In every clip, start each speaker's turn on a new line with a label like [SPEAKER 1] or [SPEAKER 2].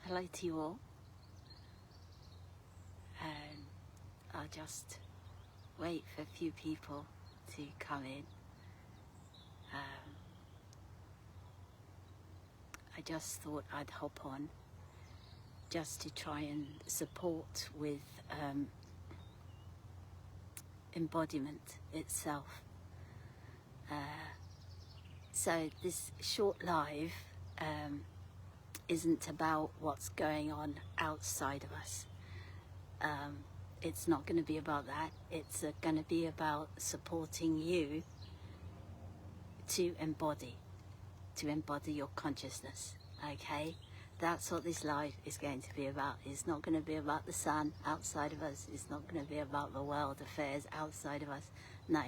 [SPEAKER 1] Hello to you all, and I'll just wait for a few people to come in. I just thought I'd hop on just to try and support with embodiment itself. So this short live isn't about what's going on outside of us. It's not going to be about that. It's going to be about supporting you to embody your consciousness. Okay, that's what this life is going to be about. It's not going to be about the sun outside of us. It's not going to be about the world affairs outside of us. No,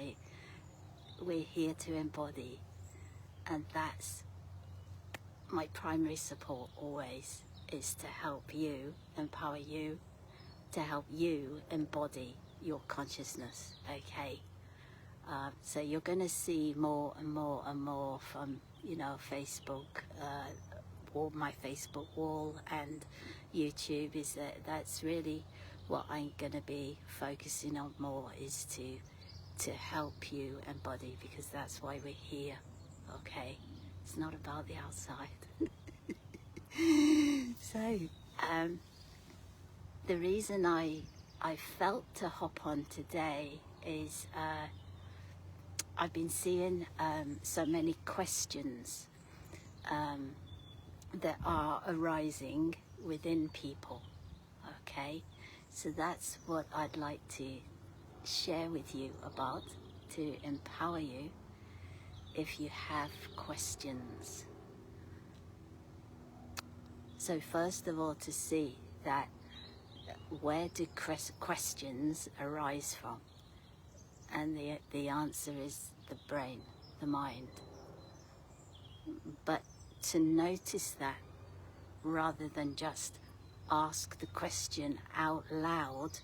[SPEAKER 1] we're here to embody, and that's my primary support always, is to help you, empower you, to help you embody your consciousness. Okay, so you're going to see more and more and more from, you know, Facebook, or my Facebook wall and YouTube. Is that's really what I'm going to be focusing on more, is to help you embody, because that's why we're here. Okay, it's not about the outside. So the reason I felt to hop on today is I've been seeing so many questions that are arising within people. Okay, so that's what I'd like to share with you about, to empower you if you have questions. So first of all, to see that where do questions arise from? And the answer is the brain, the mind. But to notice that, rather than just ask the question out loud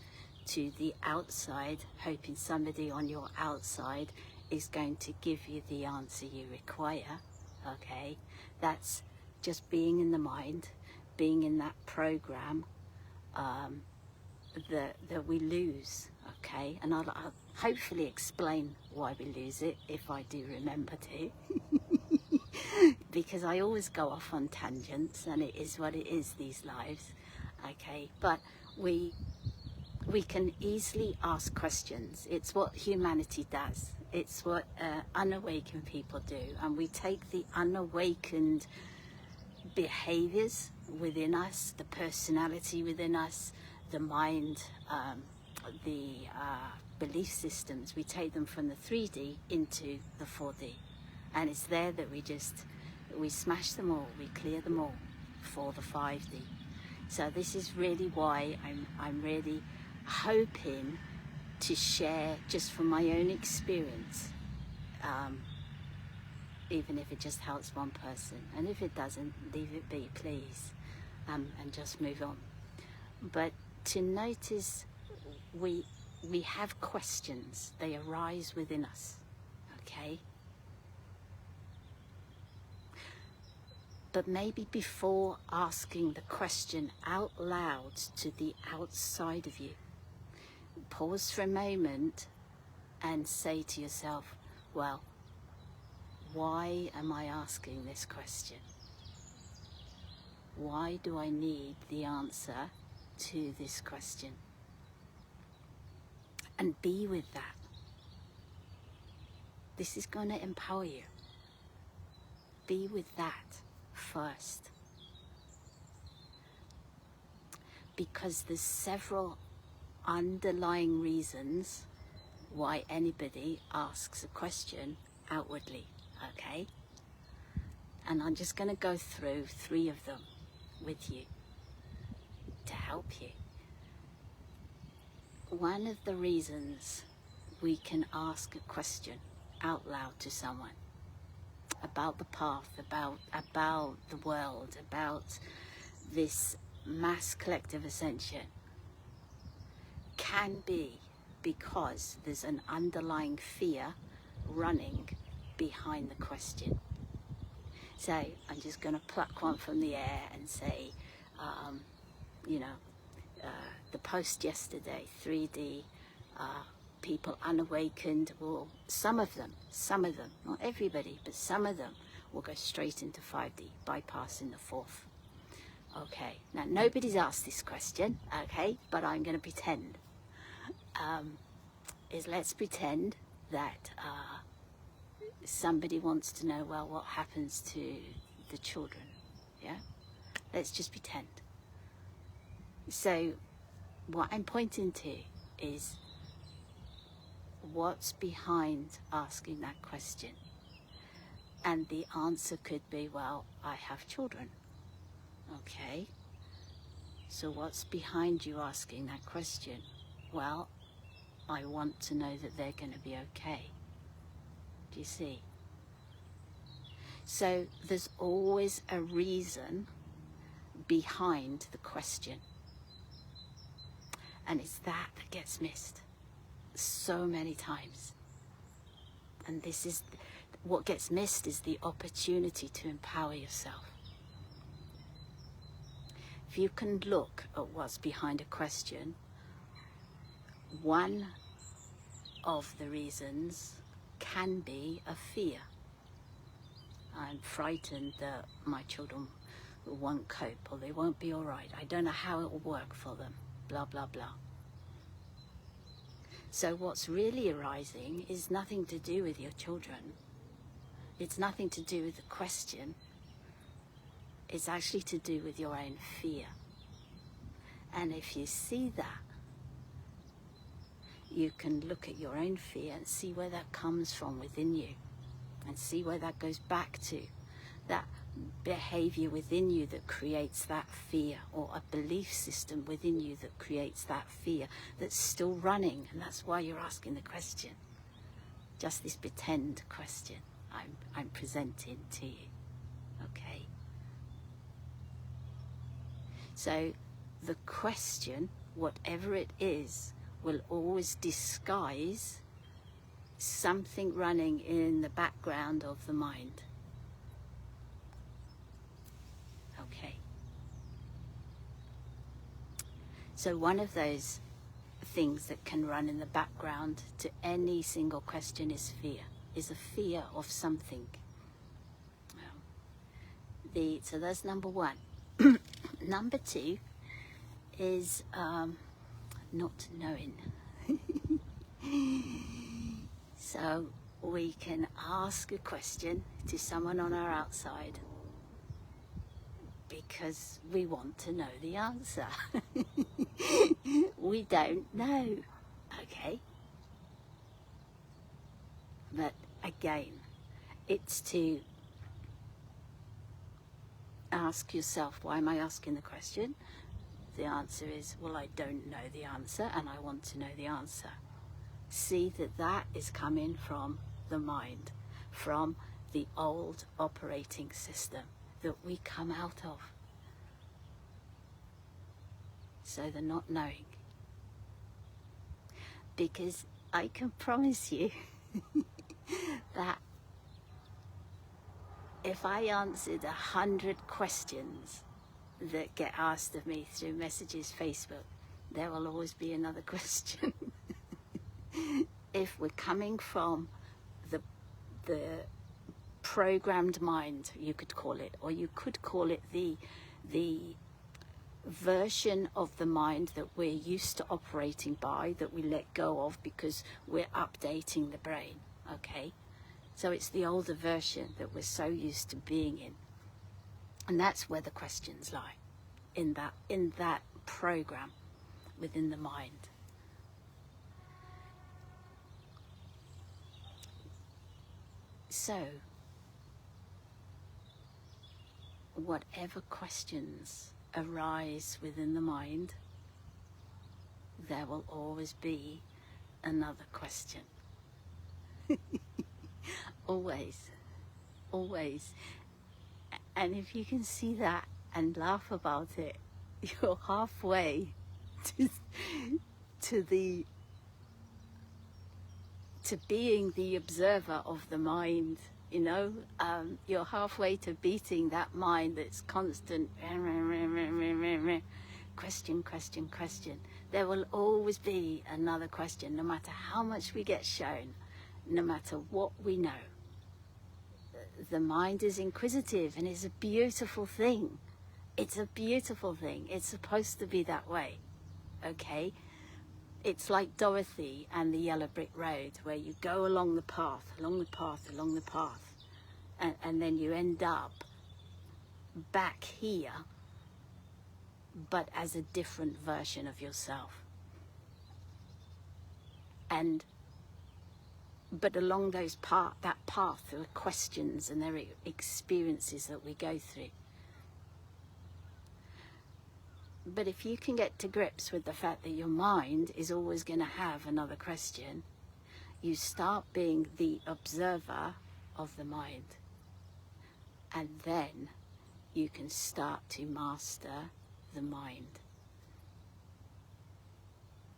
[SPEAKER 1] to the outside, hoping somebody on your outside is going to give you the answer you require. Okay, that's just being in the mind, being in that program that we lose. Okay, and I'll hopefully explain why we lose it, if I do remember to. Because I always go off on tangents, and it is what it is, these lives. Okay, but we can easily ask questions. It's what humanity does. It's what unawakened people do, and we take the unawakened behaviors within us, the personality within us, the mind, the belief systems, we take them from the 3D into the 4D. And it's there that we smash them all, we clear them all for the 5D. So this is really why I'm really hoping to share, just from my own experience, even if it just helps one person. And if it doesn't, leave it be, please, and just move on. But to notice, we have questions, they arise within us. Okay, but maybe before asking the question out loud to the outside of you, pause for a moment and say to yourself, well, why am I asking this question? Why do I need the answer to this question? And be with that. This is going to empower you. Be with that first. Because there's several underlying reasons why anybody asks a question outwardly. Okay? And I'm just going to go through 3 of them with you to help you. One of the reasons we can ask a question out loud to someone about the path, about the world, about this mass collective ascension, can be because there's an underlying fear running behind the question. So I'm just going to pluck one from the air and say, you know, the post yesterday, 3D, people unawakened will, some of them, not everybody, but some of them will go straight into 5D, bypassing the fourth. Okay, now nobody's asked this question, okay, but I'm going to pretend. Let's pretend that somebody wants to know, well, what happens to the children, yeah? Let's just pretend. So what I'm pointing to is what's behind asking that question. And the answer could be, well, I have children. Okay. So what's behind you asking that question? Well, I want to know that they're going to be okay. Do you see? So there's always a reason behind the question. And it's that gets missed so many times. And this is what gets missed, is the opportunity to empower yourself. If you can look at what's behind a question, one of the reasons can be a fear. I'm frightened that my children won't cope, or they won't be all right. I don't know how it will work for them, blah, blah, blah. So what's really arising is nothing to do with your children. It's nothing to do with the question. It's actually to do with your own fear. And if you see that, you can look at your own fear and see where that comes from within you, and see where that goes back to, that behavior within you that creates that fear, or a belief system within you that creates that fear that's still running. And that's why you're asking the question, just this pretend question I'm presenting to you. Okay, so the question, whatever it is, will always disguise something running in the background of the mind. Okay. So one of those things that can run in the background to any single question is fear, is a fear of something. So that's number one. Number two is not knowing. So we can ask a question to someone on our outside because we want to know the answer. We don't know, okay? But again, it's to ask yourself, why am I asking the question? The answer is, well, I don't know the answer and I want to know the answer. See that that is coming from the mind, from the old operating system that we come out of. So the not knowing. Because I can promise you that if I answered 100 questions that get asked of me through messages, Facebook, there will always be another question. If we're coming from the programmed mind, you could call it, or you could call it the version of the mind that we're used to operating by, that we let go of because we're updating the brain, okay? So it's the older version that we're so used to being in. And that's where the questions lie, in that program within the mind. So, whatever questions arise within the mind, there will always be another question. Always, always. And if you can see that and laugh about it, you're halfway to being the observer of the mind You know, you're halfway to beating that mind that's constant question, question, question. There will always be another question, no matter how much we get shown, no matter what we know. The mind is inquisitive, and it's a beautiful thing. It's a beautiful thing. It's supposed to be that way, okay? It's like Dorothy and the Yellow Brick Road, where you go along the path, along the path, along the path, and then you end up back here, but as a different version of yourself. But along that path, there are questions and there are experiences that we go through. But if you can get to grips with the fact that your mind is always going to have another question, you start being the observer of the mind. And then you can start to master the mind.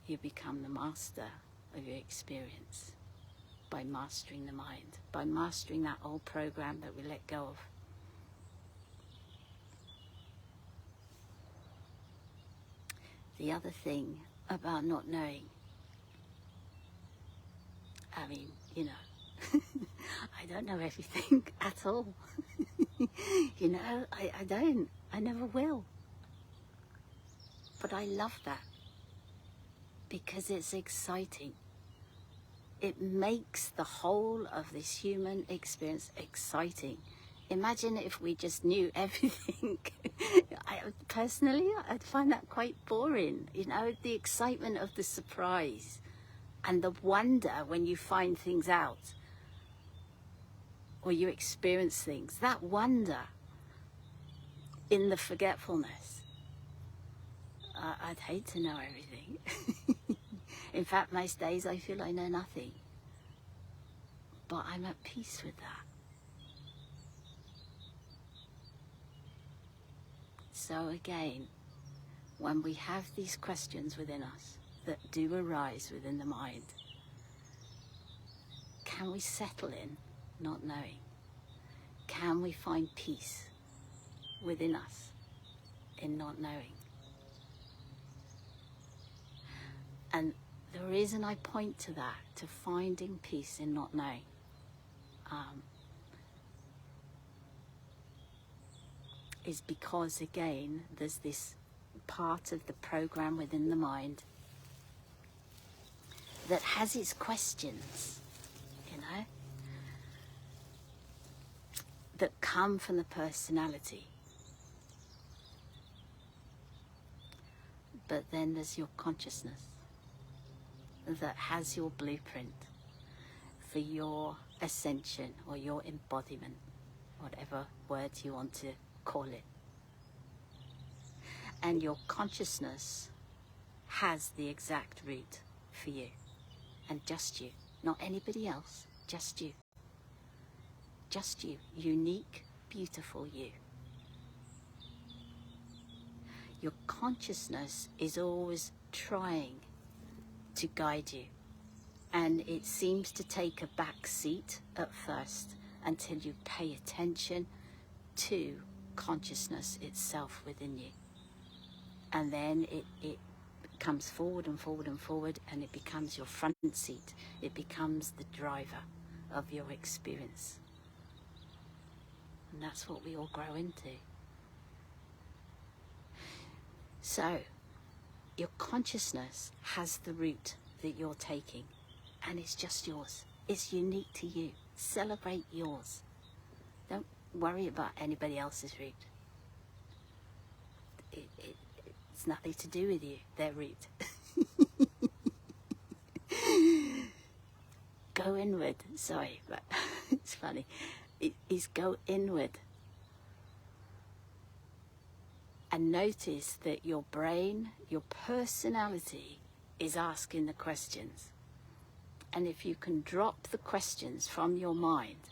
[SPEAKER 1] You become the master of your experience by mastering the mind, by mastering that old program that we let go of. The other thing about not knowing, I mean, you know, I don't know everything at all. You know, I don't. I never will. But I love that because it's exciting. It makes the whole of this human experience exciting. Imagine if we just knew everything. Personally, I'd find that quite boring. You know, the excitement of the surprise and the wonder when you find things out or you experience things, that wonder in the forgetfulness. I'd hate to know everything. In fact, most days I feel I know nothing. But I'm at peace with that. So again, when we have these questions within us that do arise within the mind, can we settle in not knowing? Can we find peace within us in not knowing? And the reason I point to that, to finding peace in not knowing, is because, again, there's this part of the program within the mind that has its questions, you know, that come from the personality. But then there's your consciousness that has your blueprint for your ascension or your embodiment, whatever word you want to call it. And your consciousness has the exact route for you, and just you, not anybody else, just you. Just you, unique, beautiful you. Your consciousness is always trying to guide you, and it seems to take a back seat at first until you pay attention to consciousness itself within you, and then it comes forward and forward and forward, and it becomes your front seat. It becomes the driver of your experience, and that's what we all grow into. So your consciousness has the route that you're taking, and it's just yours. It's unique to you. Celebrate yours. Don't worry about anybody else's route. It's nothing to do with you, their route. Go inward. Sorry, but it's funny. Is go inward. And notice that your brain, your personality, is asking the questions. And if you can drop the questions from your mind,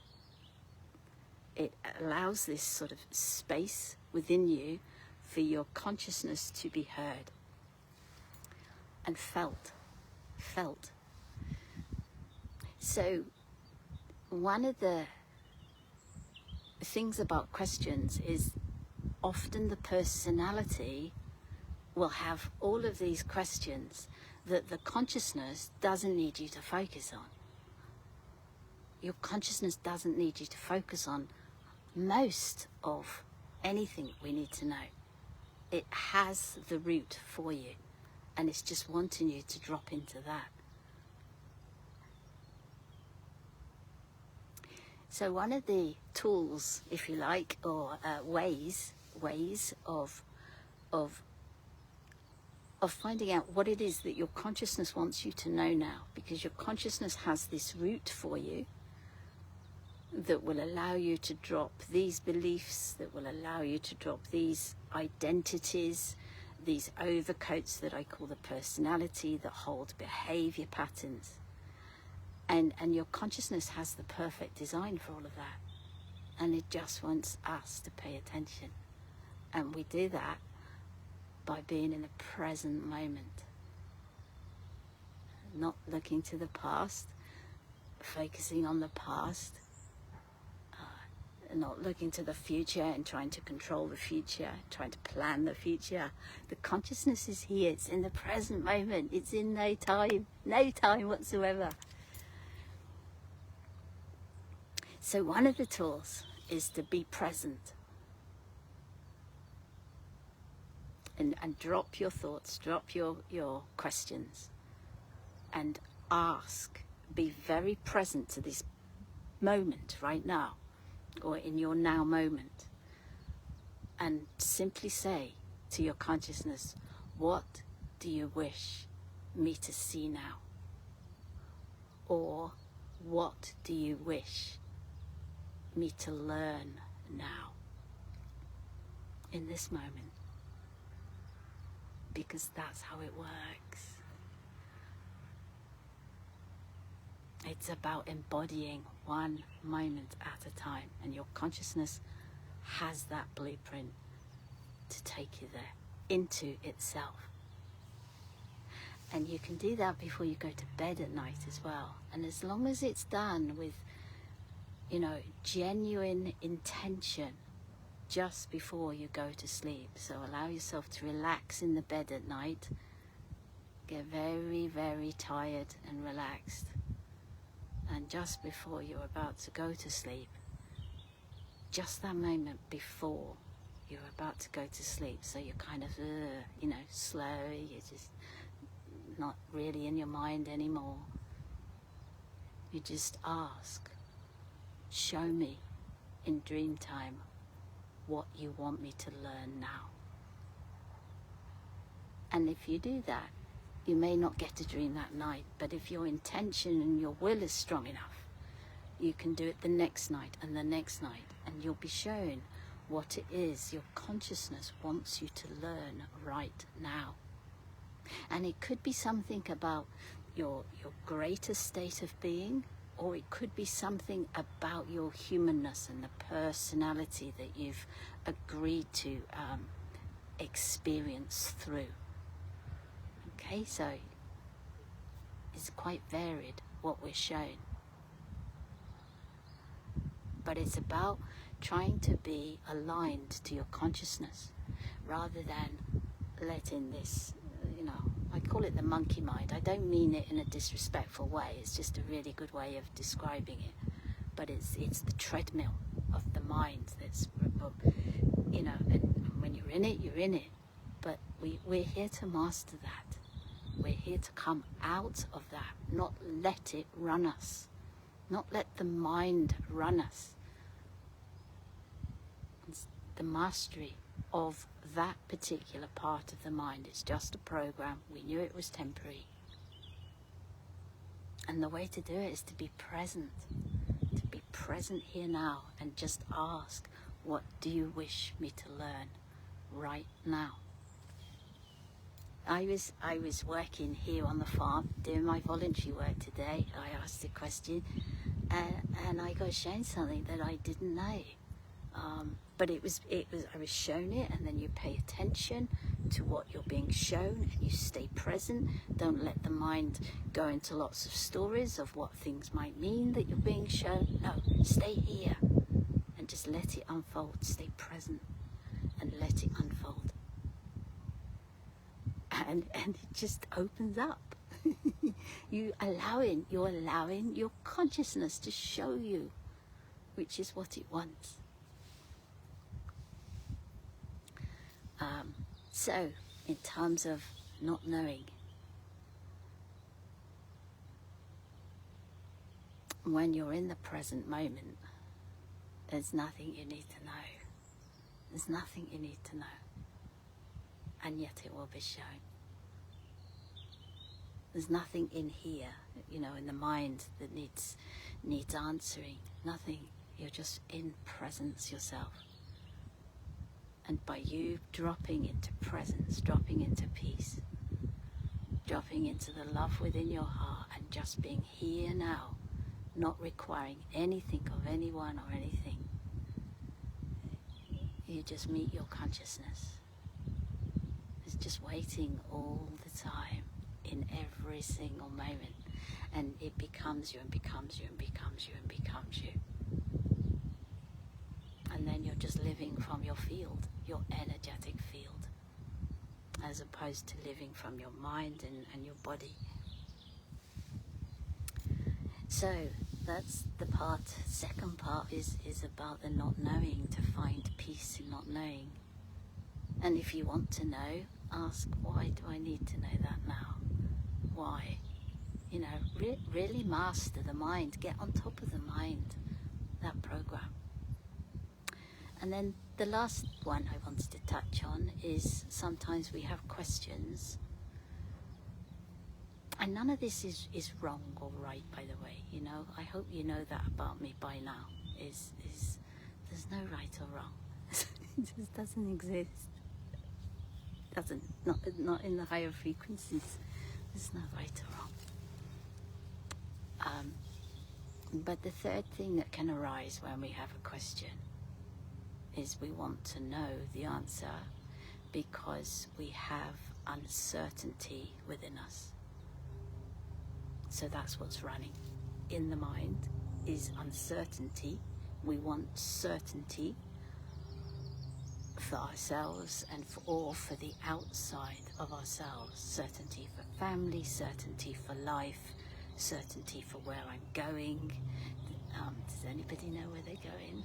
[SPEAKER 1] it allows this sort of space within you for your consciousness to be heard and felt. So one of the things about questions is often the personality will have all of these questions that the consciousness doesn't need you to focus on. Your consciousness doesn't need you to focus on most of anything we need to know. It has the route for you, and it's just wanting you to drop into that. So one of the tools, if you like, or ways of finding out what it is that your consciousness wants you to know now, because your consciousness has this route for you that will allow you to drop these beliefs, that will allow you to drop these identities, these overcoats that I call the personality that hold behavior patterns. And your consciousness has the perfect design for all of that. And it just wants us to pay attention. And we do that by being in the present moment. Not looking to the past, focusing on the past, not looking to the future and trying to control the future, trying to plan the future. The consciousness is here, it's in the present moment, it's in no time whatsoever. So one of the tools is to be present and drop your thoughts, drop your questions, and ask, be very present to this moment right now, or in your now moment, and simply say to your consciousness, what do you wish me to see now? Or what do you wish me to learn now, in this moment? Because that's how it works. It's about embodying one moment at a time, and your consciousness has that blueprint to take you there, into itself. And you can do that before you go to bed at night as well. And as long as it's done with, genuine intention just before you go to sleep. So allow yourself to relax in the bed at night, get very, very tired and relaxed. And just before you're about to go to sleep, just that moment before you're about to go to sleep, so you're kind of, slow, you're just not really in your mind anymore. You just ask, show me in dream time what you want me to learn now. And if you do that, you may not get to dream that night, but if your intention and your will is strong enough, you can do it the next night and the next night, and you'll be shown what it is your consciousness wants you to learn right now. And it could be something about your greater state of being, or it could be something about your humanness and the personality that you've agreed to experience through. Okay, so it's quite varied what we're shown. But it's about trying to be aligned to your consciousness rather than letting this, I call it the monkey mind. I don't mean it in a disrespectful way. It's just a really good way of describing it. But it's the treadmill of the mind that's, and when you're in it, you're in it. But we're here to master that. We're here to come out of that, not let it run us. Not let the mind run us. It's the mastery of that particular part of the mind. It's just a program. We knew it was temporary. And the way to do it is to be present here now, and just ask, what do you wish me to learn right now? I was working here on the farm doing my voluntary work today. I asked a question and I got shown something that I didn't know. But I was shown it, and then you pay attention to what you're being shown and you stay present. Don't let the mind go into lots of stories of what things might mean that you're being shown. No, stay here and just let unfold. Stay present and let it unfold. And it just opens up. You're allowing your consciousness to show you, which is what it wants. So, in terms of not knowing, when you're in the present moment, there's nothing you need to know. There's nothing you need to know. And yet it will be shown. There's nothing in here, in the mind that needs answering. Nothing. You're just in presence yourself. And by you dropping into presence, dropping into peace, dropping into the love within your heart and just being here now, not requiring anything of anyone or anything, you just meet your consciousness. It's just waiting all the time in every single moment, and it becomes you and becomes you and becomes you and becomes you. And then you're just living from your field, your energetic field, as opposed to living from your mind and your body. So that's the part. Second part is about the not knowing, to find peace in not knowing. And if you want to know, ask, why do I need to know that now? Why? Really master the mind. Get on top of the mind, that program. And then the last one I wanted to touch on is sometimes we have questions. And none of this is wrong or right, by the way. I hope you know that about me by now. Is there's no right or wrong. It just doesn't exist. Not in the higher frequencies. There's no right or wrong. But the third thing that can arise when we have a question is we want to know the answer because we have uncertainty within us. So that's what's running in the mind, is uncertainty. We want certainty for ourselves and for the outside of ourselves. Certainty for family, certainty for life, certainty for where I'm going. Does anybody know where they're going?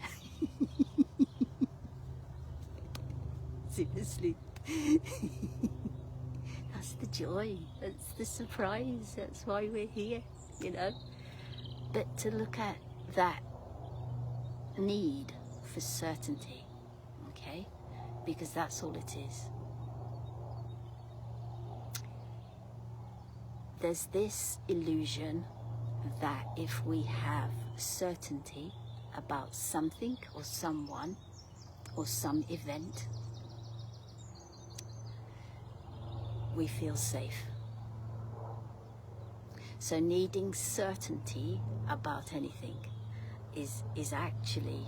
[SPEAKER 1] Seriously. That's the joy, that's the surprise, that's why we're here, But to look at that need for certainty, okay? Because that's all it is. There's this illusion that if we have certainty about something or someone or some event, we feel safe. So needing certainty about anything is actually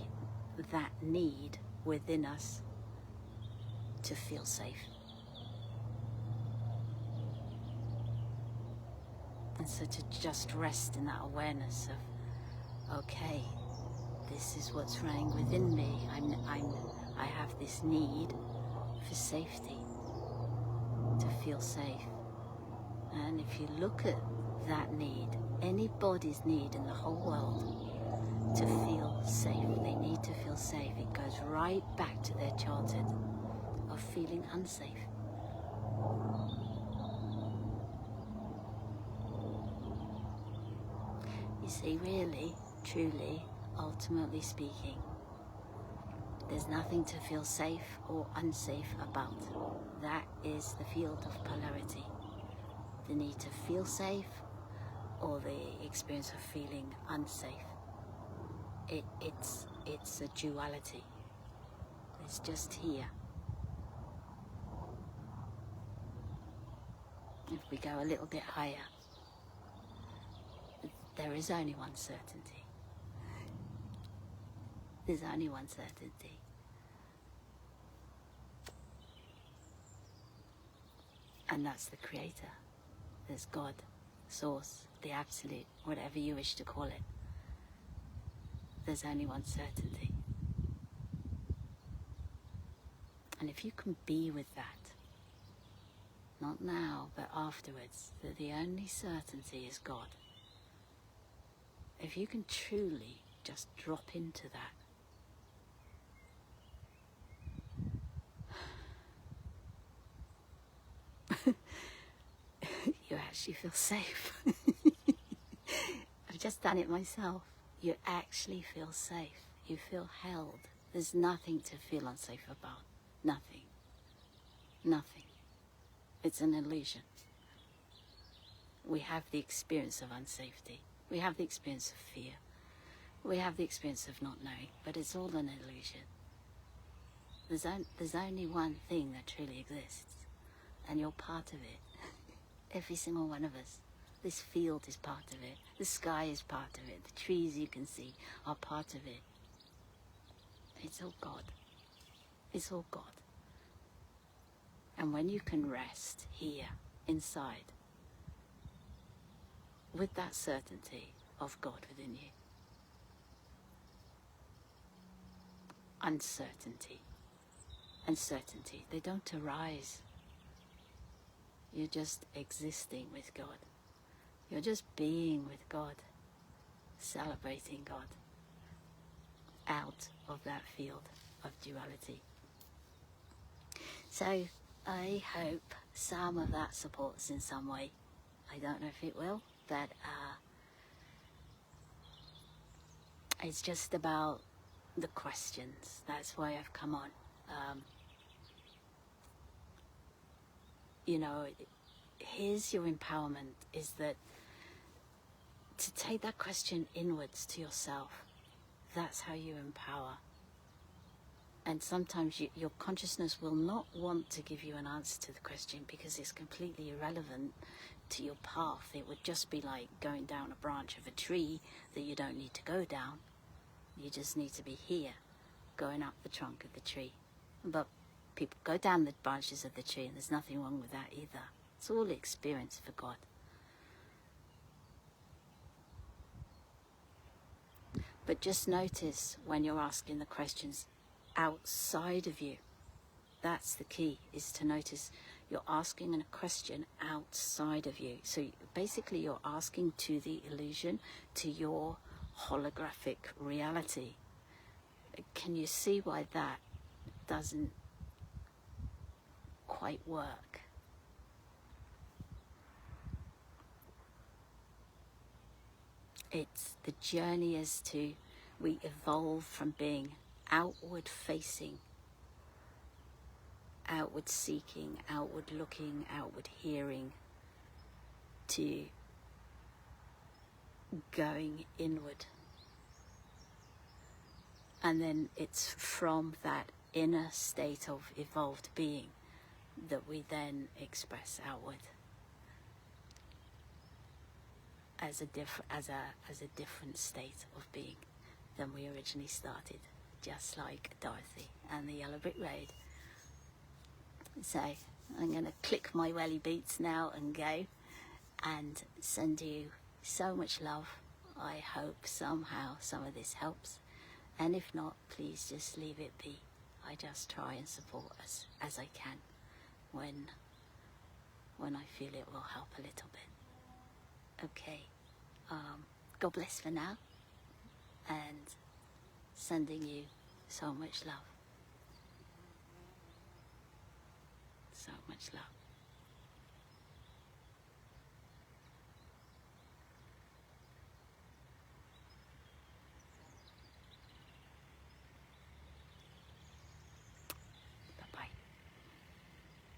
[SPEAKER 1] that need within us to feel safe. And so to just rest in that awareness of, okay, this is what's running within me. I have this need for safety, to feel safe. And if you look at that need, anybody's need in the whole world to feel safe, they need to feel safe. It goes right back to their childhood of feeling unsafe. You see, really, truly, ultimately speaking, there's nothing to feel safe or unsafe about. That is the field of polarity. The need to feel safe or the experience of feeling unsafe. It's a duality. It's just here. If we go a little bit higher, there is only one certainty. There's only one certainty. And that's the Creator. There's God, Source, the Absolute, whatever you wish to call it. There's only one certainty. And if you can be with that, not now, but afterwards, that the only certainty is God. If you can truly just drop into that, you actually feel safe. I've just done it myself. You actually feel safe. You feel held. There's nothing to feel unsafe about. Nothing. Nothing. It's an illusion. We have the experience of unsafety. We have the experience of fear. We have the experience of not knowing, but it's all an illusion. There's only one thing that truly exists, and you're part of it. Every single one of us. This field is part of it. The sky is part of it. The trees you can see are part of it. It's all God. It's all God. And when you can rest here, inside, with that certainty of God within you, uncertainty and certainty, they don't arise. You're just existing with God. You're just being with God, celebrating God, out of that field of duality. So I hope some of that supports in some way. I don't know if it will, but it's just about the questions. That's why I've come on. You know, here's your empowerment, is that to take that question inwards to yourself. That's how you empower. And sometimes your consciousness will not want to give you an answer to the question because it's completely irrelevant to your path. It would just be like going down a branch of a tree that you don't need to go down. You just need to be here, going up the trunk of the tree. But people go down the branches of the tree, and there's nothing wrong with that either. It's all experience for God. But just notice when you're asking the questions outside of you. That's the key, is to notice you're asking a question outside of you. So basically you're asking to the illusion, to your holographic reality. Can you see why that doesn't quite work? It's the journey as to we evolve from being outward facing, outward seeking, outward looking, outward hearing, to going inward. And then it's from that inner state of evolved being that we then express outward as a different state of being than we originally started, just like Dorothy and the Yellow Brick Road. So I'm going to click my welly boots now and go and send you so much love. I hope somehow some of this helps, and if not, please just leave it be. I just try and support us as I can when I feel it will help a little bit. Okay, God bless for now, and sending you so much love. So much love.